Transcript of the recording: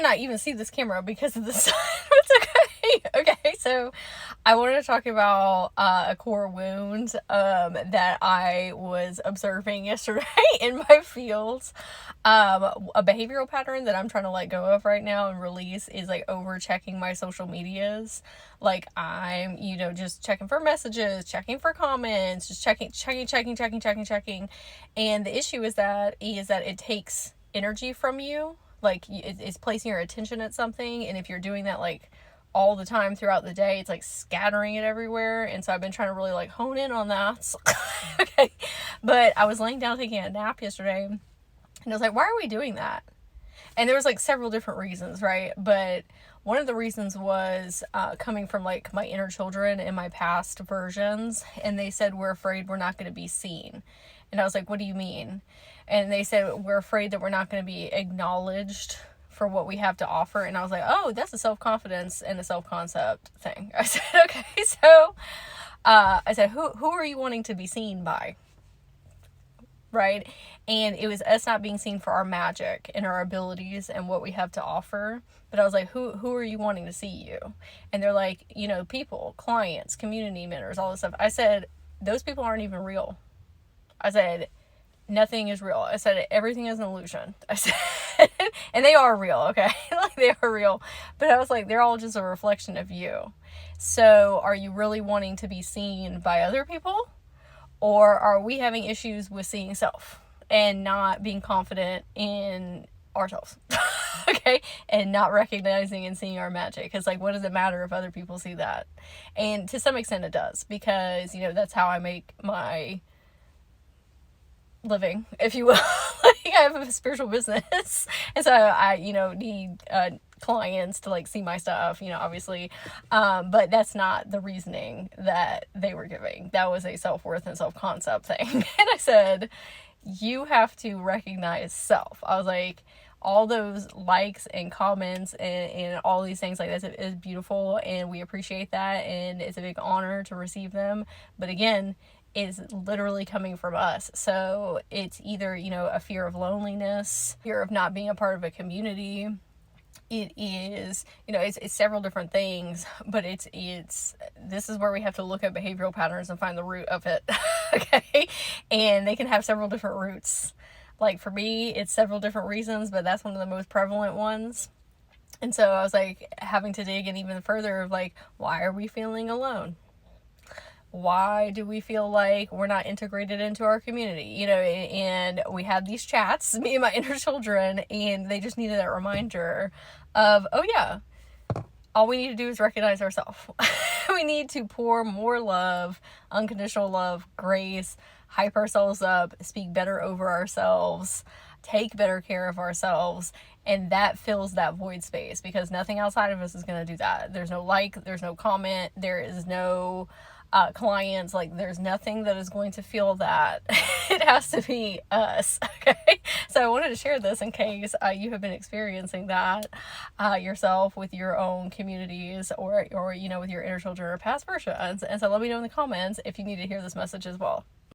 cannot even see this camera because of the sun. It's okay. Okay, so I wanted to talk about a core wound that I was observing yesterday in my fields. A behavioral pattern that I'm trying to let go of right now and release is like over checking my social medias. Like I'm, just checking for messages, checking for comments, just checking. And the issue is that it takes energy from you. Like it's placing your attention at something, and if you're doing that like all the time throughout the day, it's like scattering it everywhere. And so I've been trying to really like hone in on that. Okay, but I was laying down taking a nap yesterday, and I was like, why are we doing that? And there was like several different reasons, right? But one of the reasons was coming from like my inner children in my past versions, and they said we're afraid we're not going to be seen. And I was like, what do you mean? And they said, we're afraid that we're not going to be acknowledged for what we have to offer. And I was like, oh, that's a self-confidence and a self-concept thing. I said, okay, so I said, who are you wanting to be seen by? Right? And it was us not being seen for our magic and our abilities and what we have to offer. But I was like, who are you wanting to see you? And they're like, people, clients, community mentors, all this stuff. I said, those people aren't even real. I said, nothing is real. I said, everything is an illusion. I said, and they are real, okay? Like, they are real. But I was like, they're all just a reflection of you. So are you really wanting to be seen by other people? Or are we having issues with seeing self and not being confident in ourselves? Okay? And not recognizing and seeing our magic. Because, like, what does it matter if other people see that? And to some extent it does. Because, that's how I make my living, if you will. Like, I have a spiritual business, and so I need clients to like see my stuff, obviously, but that's not the reasoning that they were giving. That was a self-worth and self-concept thing. And I said, you have to recognize self. I was like, all those likes and comments and all these things like this is beautiful, and we appreciate that, and it's a big honor to receive them. But again, is literally coming from us. So it's either, a fear of loneliness, fear of not being a part of a community. It is, it's several different things, but it's this is where we have to look at behavioral patterns and find the root of it. Okay. And they can have several different roots. Like for me, it's several different reasons, but that's one of the most prevalent ones. And so I was like having to dig in even further of like, why are we feeling alone? Why do we feel like we're not integrated into our community? And we had these chats, me and my inner children, and they just needed that reminder of, oh yeah, all we need to do is recognize ourselves. We need to pour more love, unconditional love, grace, hype ourselves up, speak better over ourselves, take better care of ourselves, and that fills that void space, because nothing outside of us is going to do that. There's no like, there's no comment, there is no clients, like there's nothing that is going to feel that. It has to be us. Okay, so I wanted to share this in case you have been experiencing that yourself with your own communities or with your inner children or past versions. And so let me know in the comments if you need to hear this message as well.